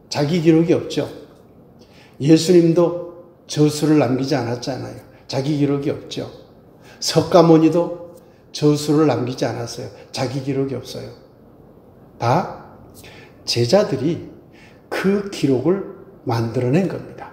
자기 기록이 없죠. 예수님도 저술을 남기지 않았잖아요. 자기 기록이 없죠. 석가모니도 저술을 남기지 않았어요. 자기 기록이 없어요. 다 제자들이 그 기록을 만들어낸 겁니다.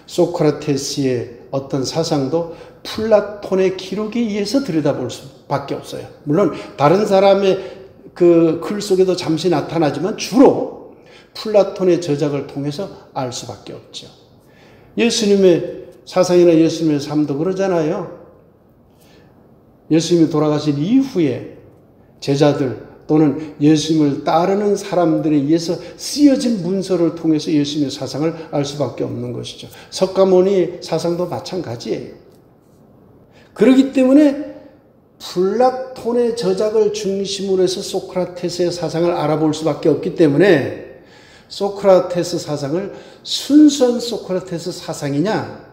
소크라테스의 어떤 사상도 플라톤의 기록에 의해서 들여다볼 수밖에 없어요. 물론 다른 사람의 그 글 속에도 잠시 나타나지만 주로 플라톤의 저작을 통해서 알 수밖에 없죠. 예수님의 사상이나 예수님의 삶도 그러잖아요. 예수님이 돌아가신 이후에 제자들 또는 예수님을 따르는 사람들에 의해서 쓰여진 문서를 통해서 예수님의 사상을 알 수밖에 없는 것이죠. 석가모니 사상도 마찬가지예요. 그렇기 때문에 플라톤의 저작을 중심으로 해서 소크라테스의 사상을 알아볼 수밖에 없기 때문에 소크라테스 사상을 순수한 소크라테스 사상이냐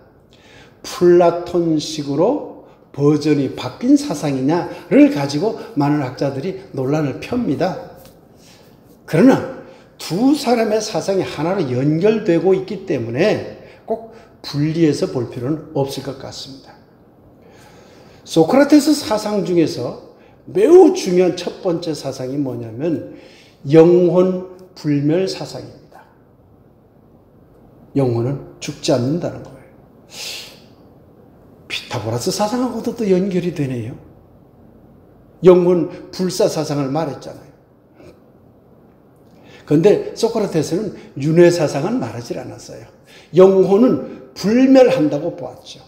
플라톤식으로 버전이 바뀐 사상이냐를 가지고 많은 학자들이 논란을 펴니다. 그러나 두 사람의 사상이 하나로 연결되고 있기 때문에 꼭 분리해서 볼 필요는 없을 것 같습니다. 소크라테스 사상 중에서 매우 중요한 첫 번째 사상이 뭐냐면 영혼 불멸 사상입니다. 영혼은 죽지 않는다는 거예요. 피타고라스 사상하고도 또 연결이 되네요. 영혼 불사 사상을 말했잖아요. 그런데 소크라테스는 윤회 사상은 말하지 않았어요. 영혼은 불멸한다고 보았죠.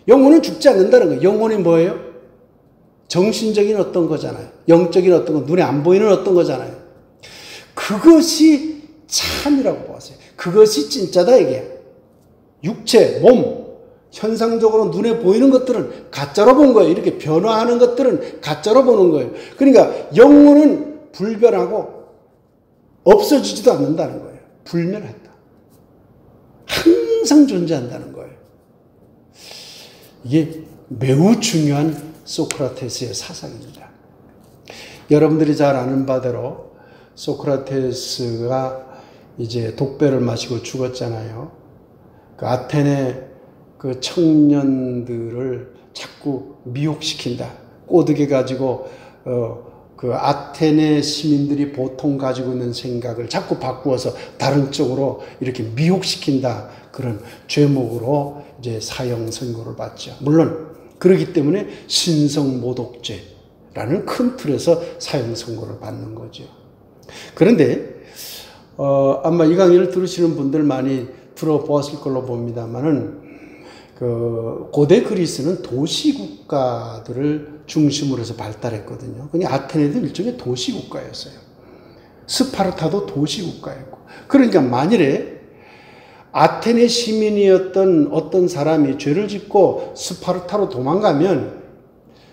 영혼은 죽지 않는다는 거예요. 영혼이 뭐예요? 정신적인 어떤 거잖아요. 영적인 어떤 거, 눈에 안 보이는 어떤 거잖아요. 그것이 참이라고 보았어요. 그것이 진짜다 이게. 육체, 몸, 현상적으로 눈에 보이는 것들은 가짜로 본 거예요. 이렇게 변화하는 것들은 가짜로 보는 거예요. 그러니까 영혼은 불변하고 없어지지도 않는다는 거예요. 불멸한다. 항상 존재한다는 거예요. 이게 매우 중요한 소크라테스의 사상입니다. 여러분들이 잘 아는 바대로 소크라테스가 이제 독배를 마시고 죽었잖아요. 그 아테네 그 청년들을 자꾸 미혹시킨다. 꼬드겨 가지고 그 아테네 시민들이 보통 가지고 있는 생각을 자꾸 바꾸어서 다른 쪽으로 이렇게 미혹시킨다. 그런 죄목으로 이제 사형 선고를 받죠. 물론 그렇기 때문에 신성모독죄라는 큰 틀에서 사형 선고를 받는 거죠. 그런데 아마 이 강의를 들으시는 분들 많이 들어보았을 걸로 봅니다만은 그 고대 그리스는 도시국가들을 중심으로 해서 발달했거든요. 그냥 아테네도 일종의 도시국가였어요. 스파르타도 도시국가였고. 그러니까 만일에 아테네 시민이었던 어떤 사람이 죄를 짓고 스파르타로 도망가면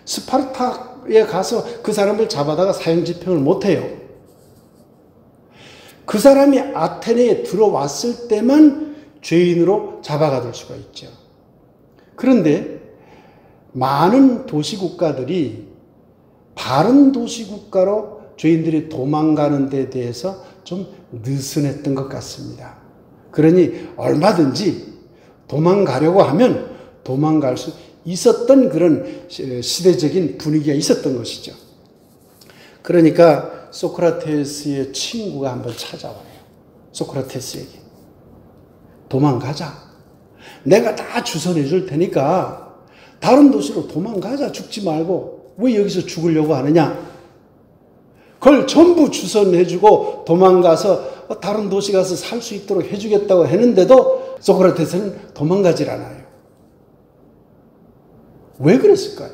스파르타에 가서 그 사람을 잡아다가 사형 집행을 못해요. 그 사람이 아테네에 들어왔을 때만 죄인으로 잡아가둘 수가 있죠. 그런데 많은 도시국가들이 다른 도시국가로 죄인들이 도망가는 데 대해서 좀 느슨했던 것 같습니다. 그러니 얼마든지 도망가려고 하면 도망갈 수 있었던 그런 시대적인 분위기가 있었던 것이죠. 그러니까 소크라테스의 친구가 한번 찾아와요. 소크라테스에게. 도망가자. 내가 다 주선해 줄 테니까 다른 도시로 도망가자. 죽지 말고. 왜 여기서 죽으려고 하느냐? 그걸 전부 주선해 주고 도망가서 다른 도시 가서 살 수 있도록 해주겠다고 했는데도 소크라테스는 도망가질 않아요. 왜 그랬을까요?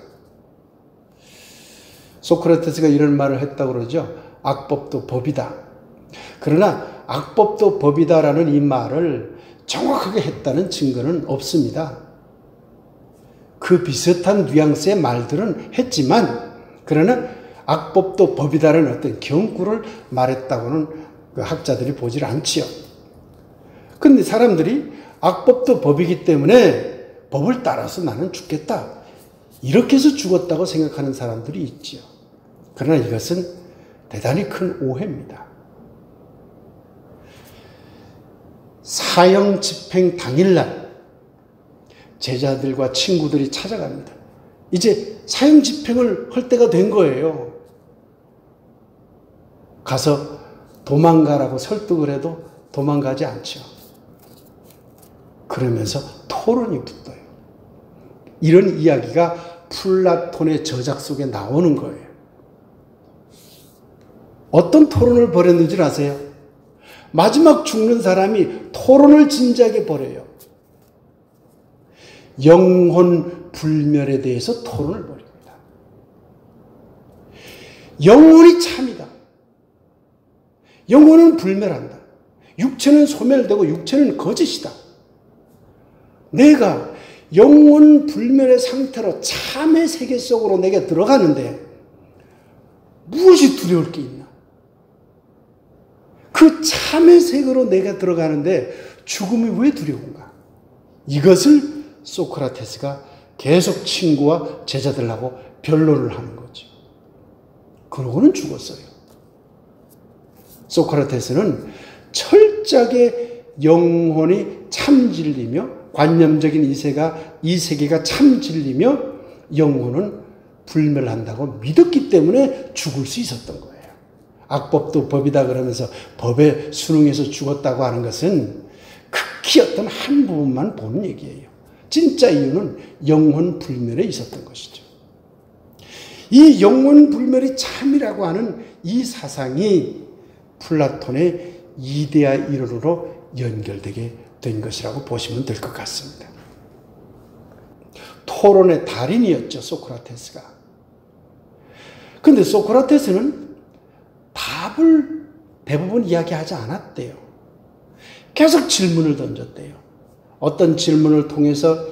소크라테스가 이런 말을 했다고 그러죠. 악법도 법이다. 그러나 악법도 법이다라는 이 말을 정확하게 했다는 증거는 없습니다. 그 비슷한 뉘앙스의 말들은 했지만, 그러나 악법도 법이다라는 어떤 경구를 말했다고는 그 학자들이 보질 않지요. 근데 사람들이 악법도 법이기 때문에 법을 따라서 나는 죽겠다, 이렇게 해서 죽었다고 생각하는 사람들이 있지요. 그러나 이것은 대단히 큰 오해입니다. 사형 집행 당일날 제자들과 친구들이 찾아갑니다. 이제 사형 집행을 할 때가 된 거예요. 가서 도망가라고 설득을 해도 도망가지 않죠. 그러면서 토론이 붙어요. 이런 이야기가 플라톤의 저작 속에 나오는 거예요. 어떤 토론을 벌였는지 아세요? 마지막 죽는 사람이 토론을 진지하게 벌여요. 영혼 불멸에 대해서 토론을 벌입니다. 영혼이 참이다. 영혼은 불멸한다. 육체는 소멸되고 육체는 거짓이다. 내가 영혼 불멸의 상태로 참의 세계 속으로 내가 들어가는데 무엇이 두려울 게 있나? 그 참의 세계로 내가 들어가는데 죽음이 왜 두려운가? 이것을 소크라테스가 계속 친구와 제자들하고 변론을 하는 거죠. 그러고는 죽었어요. 소크라테스는 철저하게 영혼이 참 진리며 관념적인 이 세계가 참 진리며 영혼은 불멸한다고 믿었기 때문에 죽을 수 있었던 거예요. 악법도 법이다 그러면서 법에 순응해서 죽었다고 하는 것은 극히 어떤 한 부분만 보는 얘기예요. 진짜 이유는 영혼 불멸에 있었던 것이죠. 이 영혼 불멸이 참이라고 하는 이 사상이 플라톤의 이데아 이론으로 연결되게 된 것이라고 보시면 될 것 같습니다. 토론의 달인이었죠, 소크라테스가. 그런데 소크라테스는 답을 대부분 이야기하지 않았대요. 계속 질문을 던졌대요. 어떤 질문을 통해서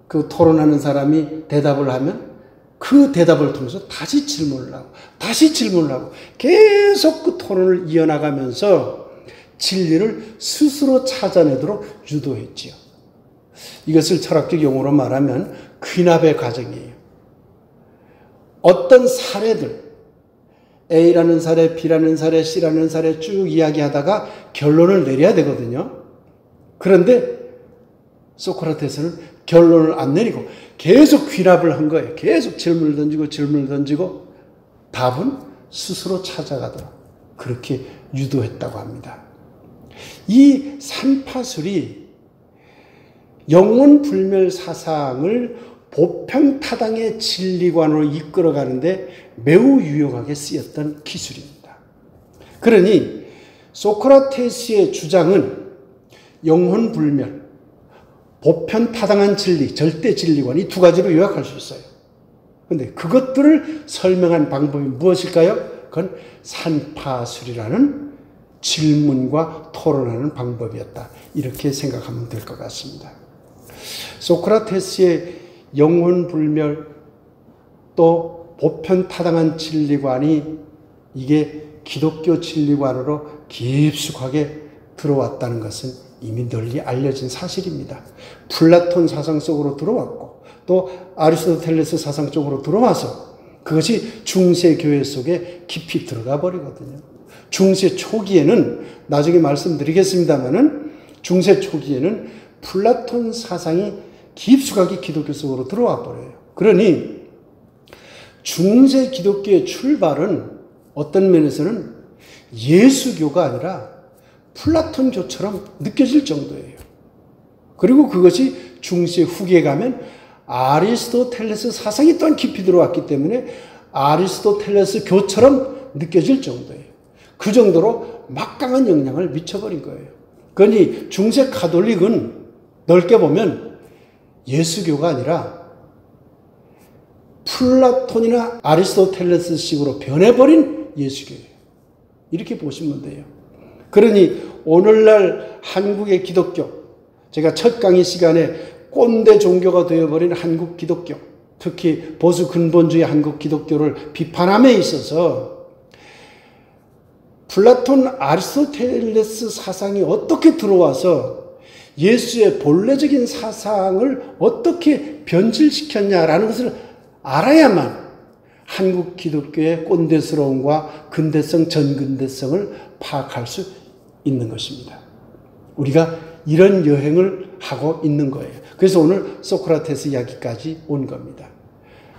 그 토론하는 사람이 대답을 하면 그 대답을 통해서 다시 질문을 하고 계속 그 토론을 이어나가면서 진리를 스스로 찾아내도록 유도했지요. 이것을 철학적 용어로 말하면 귀납의 과정이에요. 어떤 사례들, A라는 사례, B라는 사례, C라는 사례 쭉 이야기하다가 결론을 내려야 되거든요. 그런데 소크라테스는 결론을 안 내리고 계속 귀납을 한 거예요. 계속 질문을 던지고 답은 스스로 찾아가도록 그렇게 유도했다고 합니다. 이 산파술이 영혼 불멸 사상을 보편타당의 진리관으로 이끌어가는데 매우 유용하게 쓰였던 기술입니다. 그러니 소크라테스의 주장은 영혼 불멸, 보편타당한 진리, 절대 진리관 이 두 가지로 요약할 수 있어요. 그런데 그것들을 설명한 방법이 무엇일까요? 그건 산파술이라는 질문과 토론하는 방법이었다. 이렇게 생각하면 될 것 같습니다. 소크라테스의 영혼 불멸 또 보편타당한 진리관이 이게 기독교 진리관으로 깊숙하게 들어왔다는 것은 이미 널리 알려진 사실입니다. 플라톤 사상 속으로 들어왔고 또 아리스토텔레스 사상 쪽으로 들어와서 그것이 중세 교회 속에 깊이 들어가 버리거든요. 중세 초기에는 나중에 말씀드리겠습니다마는 중세 초기에는 플라톤 사상이 깊숙하게 기독교 속으로 들어와 버려요. 그러니 중세 기독교의 출발은 어떤 면에서는 예수교가 아니라 플라톤교처럼 느껴질 정도예요. 그리고 그것이 중세 후기에 가면 아리스토텔레스 사상이 또한 깊이 들어왔기 때문에 아리스토텔레스 교처럼 느껴질 정도예요. 그 정도로 막강한 영향을 미쳐버린 거예요. 그러니 중세 가톨릭은 넓게 보면 예수교가 아니라 플라톤이나 아리스토텔레스식으로 변해버린 예수교예요. 이렇게 보시면 돼요. 그러니 오늘날 한국의 기독교, 제가 첫 강의 시간에 꼰대 종교가 되어버린 한국 기독교, 특히 보수 근본주의 한국 기독교를 비판함에 있어서 플라톤 아리스토텔레스 사상이 어떻게 들어와서 예수의 본래적인 사상을 어떻게 변질시켰냐라는 것을 알아야만 한국 기독교의 꼰대스러움과 근대성, 전근대성을 파악할 수 있는 것입니다. 우리가 이런 여행을 하고 있는 거예요. 그래서 오늘 소크라테스 이야기까지 온 겁니다.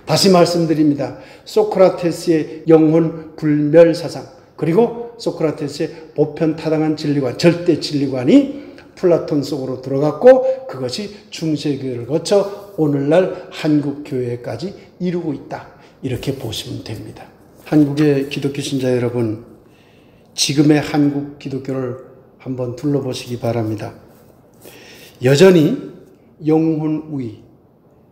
다시 말씀드립니다. 소크라테스의 영혼 불멸 사상, 그리고 소크라테스의 보편타당한 진리관, 절대 진리관이 플라톤 속으로 들어갔고 그것이 중세교회를 거쳐 오늘날 한국교회까지 이루고 있다. 이렇게 보시면 됩니다. 한국의 기독교 신자 여러분, 지금의 한국 기독교를 한번 둘러보시기 바랍니다. 여전히 영혼우위,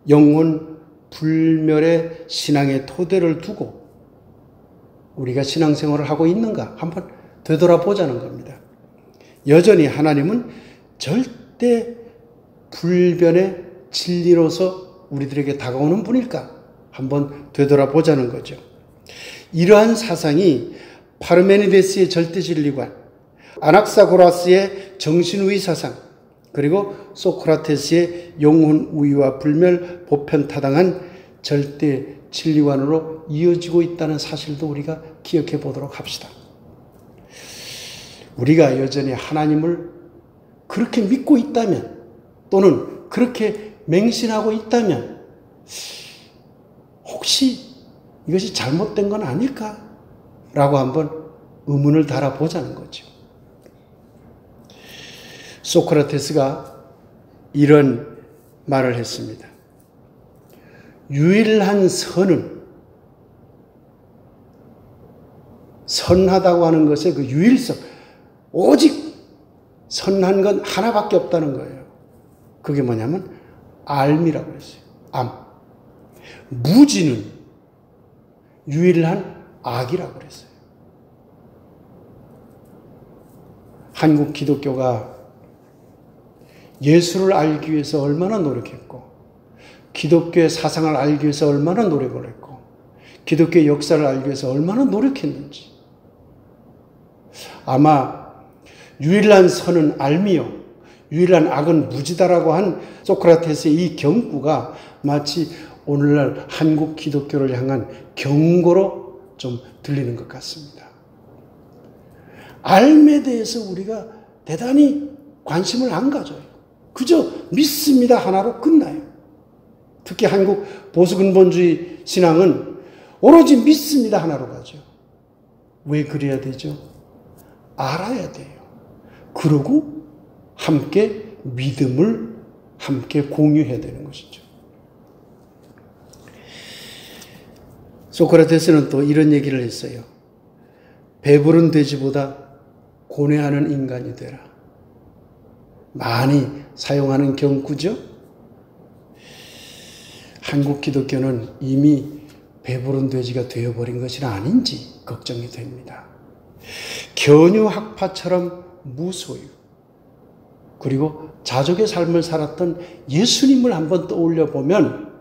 영혼 불멸의 신앙의 토대를 두고 우리가 신앙생활을 하고 있는가 한번 되돌아보자는 겁니다. 여전히 하나님은 절대 불변의 진리로서 우리들에게 다가오는 분일까 한번 되돌아보자는 거죠. 이러한 사상이 파르메니데스의 절대진리관, 아낙사고라스의 정신우위 사상, 그리고 소크라테스의 영혼우위와 불멸 보편타당한 절대진리관으로 이어지고 있다는 사실도 우리가 기억해 보도록 합시다. 우리가 여전히 하나님을 그렇게 믿고 있다면 또는 그렇게 맹신하고 있다면 혹시 이것이 잘못된 건 아닐까? 라고 한번 의문을 달아보자는 거죠. 소크라테스가 이런 말을 했습니다. 유일한 선은 선하다고 하는 것의 그 유일성, 오직 선한 건 하나밖에 없다는 거예요. 그게 뭐냐면 알미라고 했어요. 암. 무지는 유일한 악이라고 그랬어요. 한국 기독교가 예수를 알기 위해서 얼마나 노력했고, 기독교의 사상을 알기 위해서 얼마나 노력을 했고, 기독교의 역사를 알기 위해서 얼마나 노력했는지. 아마 유일한 선은 알미요, 유일한 악은 무지다라고 한 소크라테스의 이 경구가 마치 오늘날 한국 기독교를 향한 경고로 좀 들리는 것 같습니다. 삶에 대해서 우리가 대단히 관심을 안 가져요. 그저 믿습니다 하나로 끝나요. 특히 한국 보수근본주의 신앙은 오로지 믿습니다 하나로 가죠. 왜 그래야 되죠? 알아야 돼요. 그러고 함께 믿음을 함께 공유해야 되는 것이죠. 소크라테스는 또 이런 얘기를 했어요. 배부른 돼지보다 고뇌하는 인간이 되라. 많이 사용하는 경구죠. 한국 기독교는 이미 배부른 돼지가 되어버린 것이 아닌지 걱정이 됩니다. 견유학파처럼 무소유, 그리고 자족의 삶을 살았던 예수님을 한번 떠올려 보면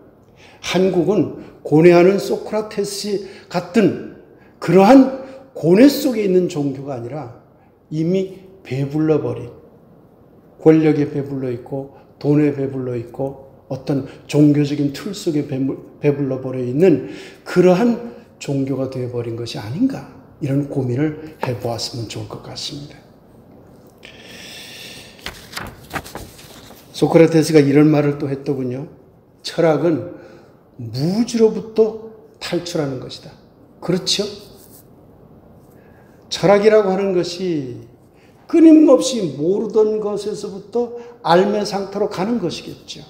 한국은 고뇌하는 소크라테스 같은 그러한 고뇌 속에 있는 종교가 아니라 이미 배불러버린, 권력에 배불러 있고 돈에 배불러 있고 어떤 종교적인 틀 속에 배불러 버려 있는 그러한 종교가 되어버린 것이 아닌가, 이런 고민을 해보았으면 좋을 것 같습니다. 소크라테스가 이런 말을 또 했더군요. 철학은 무지로부터 탈출하는 것이다. 그렇죠? 철학이라고 하는 것이 끊임없이 모르던 것에서부터 알매 상태로 가는 것이겠죠.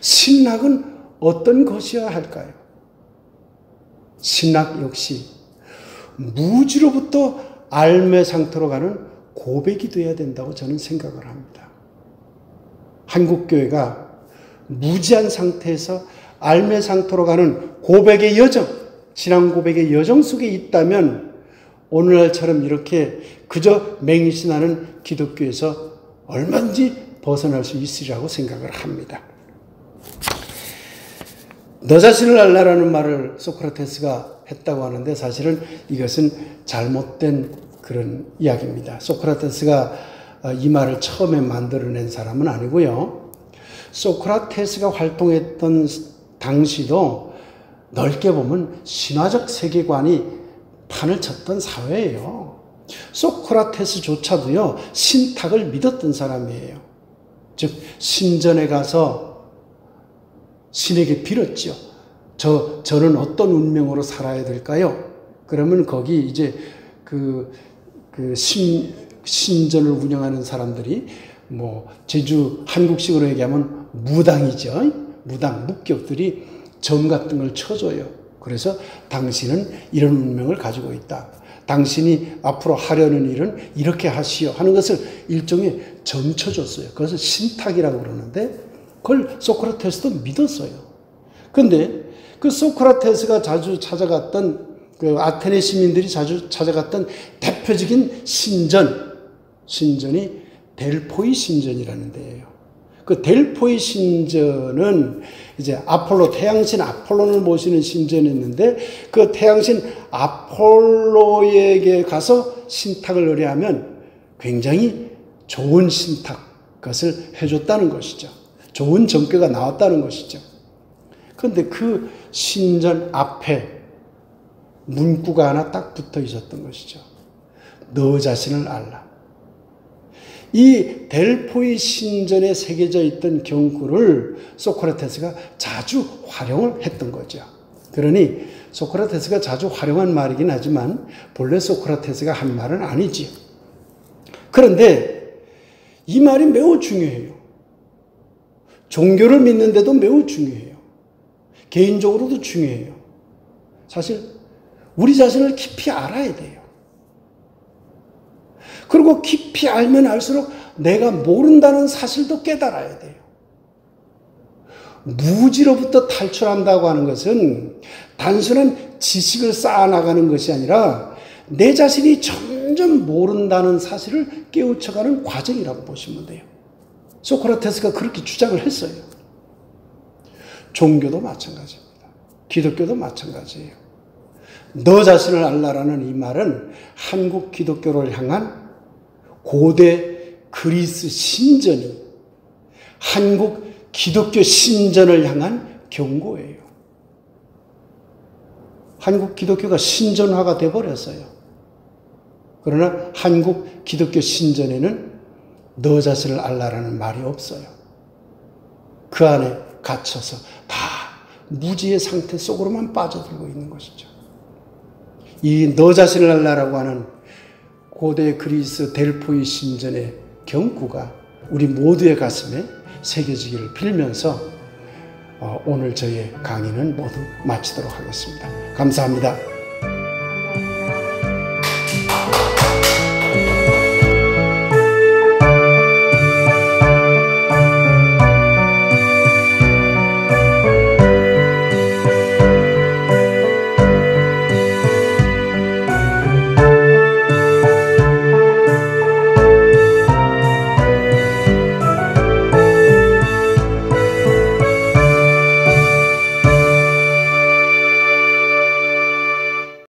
신학은 어떤 것이어야 할까요? 신학 역시 무지로부터 알매 상태로 가는 고백이 되어야 된다고 저는 생각을 합니다. 한국교회가 무지한 상태에서 알매 상태로 가는 고백의 여정, 신앙 고백의 여정 속에 있다면 오늘날처럼 이렇게 그저 맹신하는 기독교에서 얼마든지 벗어날 수 있으리라고 생각을 합니다. 너 자신을 알라라는 말을 소크라테스가 했다고 하는데 사실은 이것은 잘못된 그런 이야기입니다. 소크라테스가 이 말을 처음에 만들어낸 사람은 아니고요. 소크라테스가 활동했던 당시도 넓게 보면 신화적 세계관이 판을 쳤던 사회예요. 소크라테스조차도요, 신탁을 믿었던 사람이에요. 즉, 신전에 가서 신에게 빌었죠. 저는 어떤 운명으로 살아야 될까요? 그러면 거기 이제 신전을 운영하는 사람들이 제주 한국식으로 얘기하면 무당이죠. 무당, 묵격들이 점 같은 걸 쳐줘요. 그래서 당신은 이런 운명을 가지고 있다. 당신이 앞으로 하려는 일은 이렇게 하시오 하는 것을 일종의 점 쳐줬어요. 그래서 신탁이라고 그러는데 그걸 소크라테스도 믿었어요. 그런데 그 소크라테스가 자주 찾아갔던 그 아테네 시민들이 자주 찾아갔던 대표적인 신전이 델포이 신전이라는 데예요. 그 델포이 신전은 이제 태양신 아폴론을 모시는 신전이었는데 그 태양신 아폴로에게 가서 신탁을 의뢰하면 굉장히 좋은 신탁 것을 해줬다는 것이죠. 좋은 정교가 나왔다는 것이죠. 그런데 그 신전 앞에 문구가 하나 딱 붙어 있었던 것이죠. 너 자신을 알라. 이 델포이 신전에 새겨져 있던 경구를 소크라테스가 자주 활용을 했던 거죠. 그러니 소크라테스가 자주 활용한 말이긴 하지만 본래 소크라테스가 한 말은 아니지요. 그런데 이 말이 매우 중요해요. 종교를 믿는데도 매우 중요해요. 개인적으로도 중요해요. 사실 우리 자신을 깊이 알아야 돼요. 그리고 깊이 알면 알수록 내가 모른다는 사실도 깨달아야 돼요. 무지로부터 탈출한다고 하는 것은 단순한 지식을 쌓아나가는 것이 아니라 내 자신이 점점 모른다는 사실을 깨우쳐가는 과정이라고 보시면 돼요. 소크라테스가 그렇게 주장을 했어요. 종교도 마찬가지입니다. 기독교도 마찬가지예요. 너 자신을 알라라는 이 말은 한국 기독교를 향한 고대 그리스 신전이 한국 기독교 신전을 향한 경고예요. 한국 기독교가 신전화가 돼버렸어요. 그러나 한국 기독교 신전에는 너 자신을 알라라는 말이 없어요. 그 안에 갇혀서 다 무지의 상태 속으로만 빠져들고 있는 것이죠. 이 너 자신을 알라라고 하는 고대 그리스 델포이 신전의 경구가 우리 모두의 가슴에 새겨지기를 빌면서 오늘 저의 강의는 모두 마치도록 하겠습니다. 감사합니다.